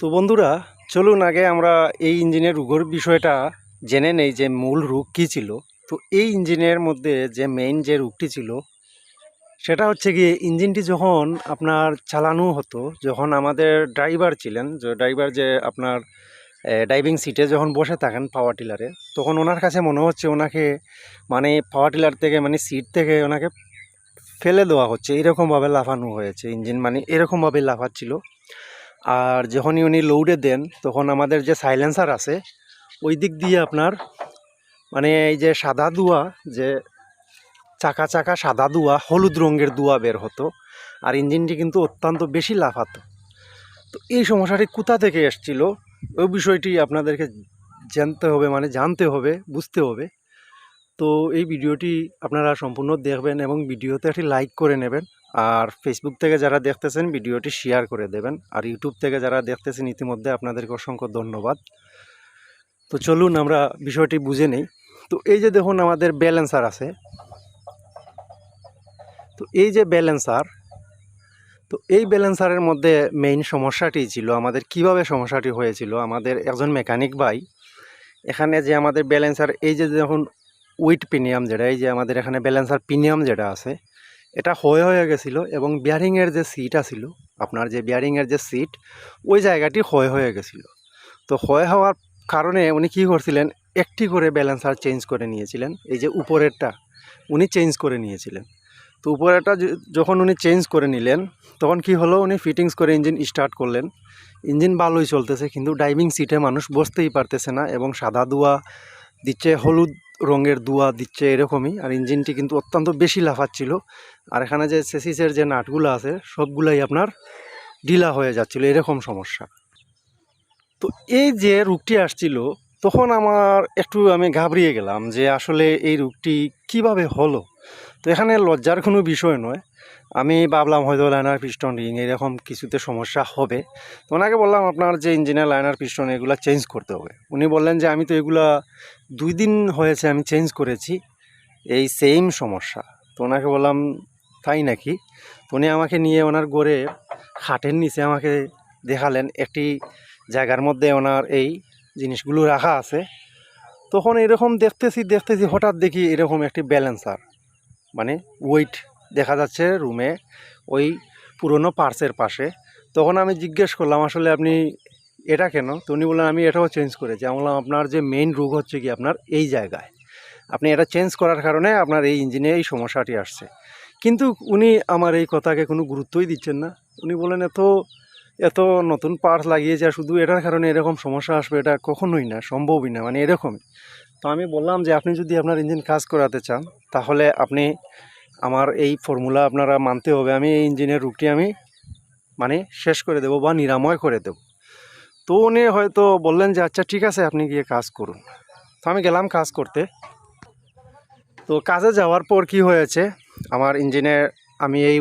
তো বন্ধুরা, চলুন আগে আমরা এই ইঞ্জিনের রোগের বিষয়টা জেনে নেই যে মূল রোগ কী ছিল। তো এই ইঞ্জিনের মধ্যে যে মেইন যে রোগটি ছিল সেটা হচ্ছে গিয়ে ইঞ্জিনটি যখন আপনার চালানো হতো, যখন আমাদের ড্রাইভার ছিলেন, যে ড্রাইভার যে আপনার ড্রাইভিং সিটে যখন বসে থাকেন পাওয়ার টিলারে, তখন ওনার কাছে মনে হচ্ছে ওনাকে মানে পাওয়ার টিলার থেকে মানে সিট থেকে ওনাকে ফেলে দেওয়া হচ্ছে, এরকমভাবে লাফানো হয়েছে ইঞ্জিন, মানে এরকমভাবে লাফাচ্ছিল। আর যখনই উনি লোডে দেন তখন আমাদের যে সাইলেন্সার আছে ওই দিক দিয়ে আপনার মানে এই যে সাদা ধোঁয়া, যে চাকা চাকা সাদা ধোঁয়া, হলুদ রঙের ধোঁয়া বের হতো, আর ইঞ্জিনটি কিন্তু অত্যন্ত বেশি লাফাতো। তো এই সমস্যাটি কোথা থেকে এসছিল ওই বিষয়টি আপনাদেরকে জানতে হবে, মানে জানতে হবে, বুঝতে হবে। তো এই ভিডিওটি আপনারা সম্পূর্ণ দেখবেন এবং ভিডিওতে একটি লাইক করে নেবেন। আর ফেসবুক থেকে যারা দেখতেছেন ভিডিওটি শেয়ার করে দেবেন। আর ইউটিউব থেকে যারা দেখতেছেন ইতিমধ্যে আপনাদেরকে অসংখ্য ধন্যবাদ। তো চলুন আমরা বিষয়টি বুঝে নেই। তো এই যে দেখুন আমাদের ব্যালেন্সার আছে, তো এই যে ব্যালেন্সার, তো এই ব্যালেন্সারের মধ্যে মেইন সমস্যাটি ছিল আমাদের, কিভাবে সমস্যাটি হয়েছিল, আমাদের একজন মেকানিক ভাই এখানে যে আমাদের ব্যালেন্সার এই যে দেখুন উইট পিনিয়াম, যেটা এই যে আমাদের এখানে ব্যালেন্সার পিনিয়াম যেটা আছে এটা হয়ে গেছিলো, এবং বিয়ারিংয়ের যে সিট আছিল, আপনার যে বিয়ারিংয়ের যে সিট ওই জায়গাটি হয়ে গেছিলো। তো হওয়ার কারণে উনি কী করছিলেন, একটি করে ব্যালেন্সার চেঞ্জ করে নিয়েছিলেন। এই যে উপরেরটা উনি চেঞ্জ করে নিয়েছিলেন। তো উপরেরটা যখন উনি চেঞ্জ করে নিলেন তখন কি হলো, উনি ফিটিংস করে ইঞ্জিন স্টার্ট করলেন। ইঞ্জিন ভালোই চলতেছে, কিন্তু ড্রাইভিং সিটে মানুষ বসতেই পারতেছে না, এবং সাদা ধোঁয়া দিচ্ছে, হলুদ রঙের ধোঁয়া দিচ্ছে, এরকমই। আর ইঞ্জিনটি কিন্তু অত্যন্ত বেশি লাফাচ্ছিল। আর এখানে যে চেসিসের যে নাটগুলো আছে সবগুলাই আপনার ঢিলা হয়ে যাচ্ছিল, এরকম সমস্যা। তো এই যে রোগটি আসছিল তখন আমার একটু আমি ঘাবড়িয়ে গেলাম যে আসলে এই রোগটি কিভাবে হলো। তো এখানে লজ্জার কোনো বিষয় নয়। আমি ভাবলাম হয়তো লাইনার পিস্টন রিং এরকম কিছুতে সমস্যা হবে। তো ওনাকে বললাম আপনার যে ইঞ্জিনের লাইনার পিস্টন এগুলো চেঞ্জ করতে হবে। উনি বললেন যে আমি তো এগুলা 2 দিন হয়েছে আমি চেঞ্জ করেছি, এই সেম সমস্যা। তো ওনাকে বললাম তাই নাকি? তো উনি আমাকে নিয়ে ওনার গড়ে খাটের নিচে আমাকে দেখালেন একটি জায়গার মধ্যে ওনার এই জিনিসগুলো রাখা আছে। তখন এরকম দেখতেছি হঠাৎ দেখি এরকম একটি ব্যালেন্সার, মানে ওয়েট দেখা যাচ্ছে রুমে ওই পুরনো পার্সের পাশে। তখন আমি জিজ্ঞেস করলাম আসলে আপনি এটা কেন? তো উনি বললেন আমি এটাও চেঞ্জ করেছি। আমি বললাম আপনার যে মেইন রোগ হচ্ছে কি আপনার এই জায়গায়, আপনি এটা চেঞ্জ করার কারণে আপনার এই ইঞ্জিনে এই সমস্যাটি আসছে। কিন্তু উনি আমার এই কথাকে কোনো গুরুত্বই দিচ্ছেন না। উনি বলেন এত এত নতুন পার্টস লাগিয়েছে আর শুধু এটার কারণে এরকম সমস্যা আসবে এটা কখনোই না, সম্ভবই না, মানে এরকমই। তো আমি বললাম যে আপনি যদি আপনার ইঞ্জিন কাজ করাতে চান তাহলে আপনি আমার এই ফর্মুলা আপনারা মানতে হবে, আমি এই ইঞ্জিনের রোগটি আমি মানে শেষ করে দেব বা নিরাময় করে দেব। তো উনি হয়তো বললেন যে আচ্ছা ঠিক আছে আপনি গিয়ে কাজ করুন। তো আমি গেলাম কাজ করতে। তো কাজে যাওয়ার পর কি হয়েছে, আমার ইঞ্জিনে আমি এই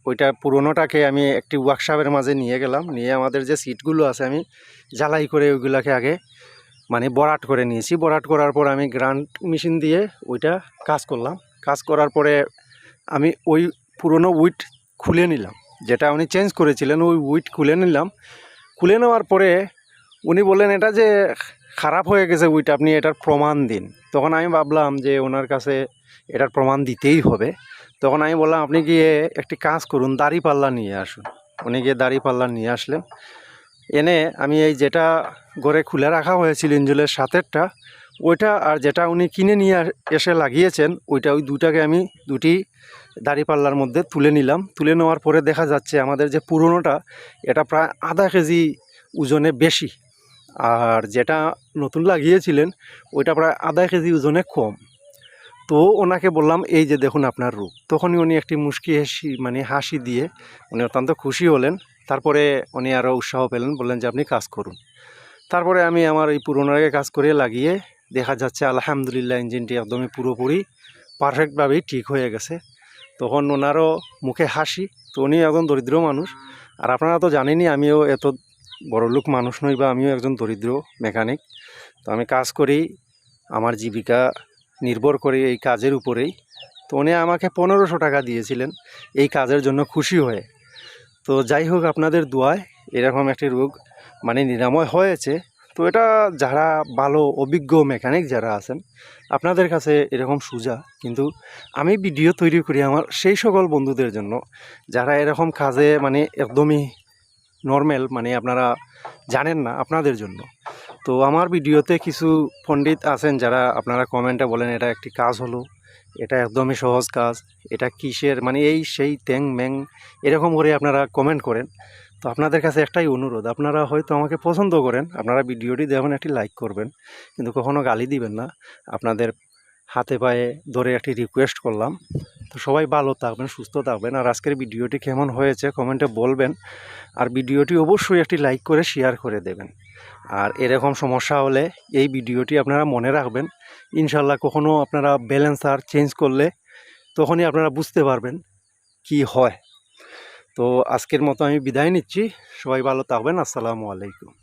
ওইটা পুরোনোটাকে আমি একটি ওয়ার্কশপের মাঝে নিয়ে গেলাম, নিয়ে আমাদের যে সিটগুলো আছে আমি জ্বালাই করে ওইগুলোকে আগে মানে বরাট করে নিয়েছি। বরাট করার পর আমি গ্রাইন্ড মেশিন দিয়ে ওইটা কাজ করলাম। কাজ করার পরে আমি ওই পুরনো উইট খুলে নিলাম, যেটা উনি চেঞ্জ করেছিলেন ওই উইট খুলে নিলাম। খুলে নেওয়ার পরে উনি বললেন এটা যে খারাপ হয়ে গেছে উইট, আপনি এটার প্রমাণ দিন। তখন আমি ভাবলাম যে ওনার কাছে এটার প্রমাণ দিতেই হবে। তখন আমি বললাম আপনি গিয়ে একটি কাজ করুন, দাড়িপাল্লা নিয়ে আসুন। উনি গিয়ে দাড়িপাল্লা নিয়ে আসলেন। এনে আমি এই যেটা ঘরে খুলে রাখা হয়েছিল ইঞ্জিনের সাথেরটা ওইটা, আর যেটা উনি কিনে নিয়ে এসে লাগিয়েছেন ওইটা, ওই দুটাকে আমি দুটি দাড়িপাল্লার মধ্যে তুলে নিলাম। তুলে নেওয়ার পরে দেখা যাচ্ছে আমাদের যে পুরনোটা এটা প্রায় আধা কেজি ওজনে বেশি, আর যেটা নতুন লাগিয়েছিলেন ওইটা প্রায় আধা কেজি ওজনে কম। তো ওনাকে বললাম এই যে দেখুন আপনার রূপ। তখনই উনি একটি মুচকি হাসি মানে হাসি দিয়ে উনি অত্যন্ত খুশি হলেন। তারপরে উনি আরও উৎসাহ পেলেন, বললেন যে আপনি কাজ করুন। তারপরে আমি আমার এই পুরোনোটাকে কাজ করে লাগিয়ে দেখা যাচ্ছে আলহামদুলিল্লাহ ইঞ্জিনটি একদমই পুরোপুরি পারফেক্টভাবেই ঠিক হয়ে গেছে। তখন ওনারও মুখে হাসি। তো উনি একজন দরিদ্র মানুষ, আর আপনারা তো জানেনই আমিও এত বড়লোক মানুষ নই, বা আমিও একজন দরিদ্র মেকানিক। তো আমি কাজ করি, আমার জীবিকা নির্ভর করে এই কাজের উপরেই। তো উনি আমাকে 1500 টাকা দিয়েছিলেন এই কাজের জন্য খুশি হয়ে। তো যাই হোক আপনাদের দোয়ায় এরকম একটি রোগ মানে নিরাময় হয়েছে। তো এটা যারা ভালো অভিজ্ঞ মেকানিক যারা আছেন আপনাদের কাছে এরকম সোজা, কিন্তু আমি ভিডিও তৈরি করি আমার সেই সকল বন্ধুদের জন্য যারা এরকম কাজে মানে একদমই নর্মাল, মানে আপনারা জানেন না, আপনাদের জন্য। তো আমার ভিডিওতে কিছু পণ্ডিত আছেন যারা আপনারা কমেন্টে বলেন এটা একটি কাজ হলো, এটা একদমই সহজ কাজ, এটা কিসের মানে এই সেই ট্যাং ম্যাং এরকম করে আপনারা কমেন্ট করেন। তো আপনাদের কাছে একটাই অনুরোধ, আপনারা হয়তো আমাকে পছন্দ করেন, আপনারা ভিডিওটি দেখবেন, একটি লাইক করবেন, কিন্তু কখনো গালি দিবেন না। আপনাদের হাতে পায়ে ধরে একটি রিকোয়েস্ট করলাম। তো সবাই ভালো থাকবেন, সুস্থ থাকবেন। আর আজকের ভিডিওটি কেমন হয়েছে কমেন্টে বলবেন। আর ভিডিওটি অবশ্যই একটি লাইক করে শেয়ার করে দেবেন। আর এরকম সমস্যা হলে এই ভিডিওটি আপনারা মনে রাখবেন। ইনশাল্লাহ কখনো আপনারা ব্যালেন্সার চেঞ্জ করলে তখনই আপনারা বুঝতে পারবেন কি হয়। তো আজকের মতো আমি বিদায় নিচ্ছি। সবাই ভালো থাকবেন। আসসালামু আলাইকুম।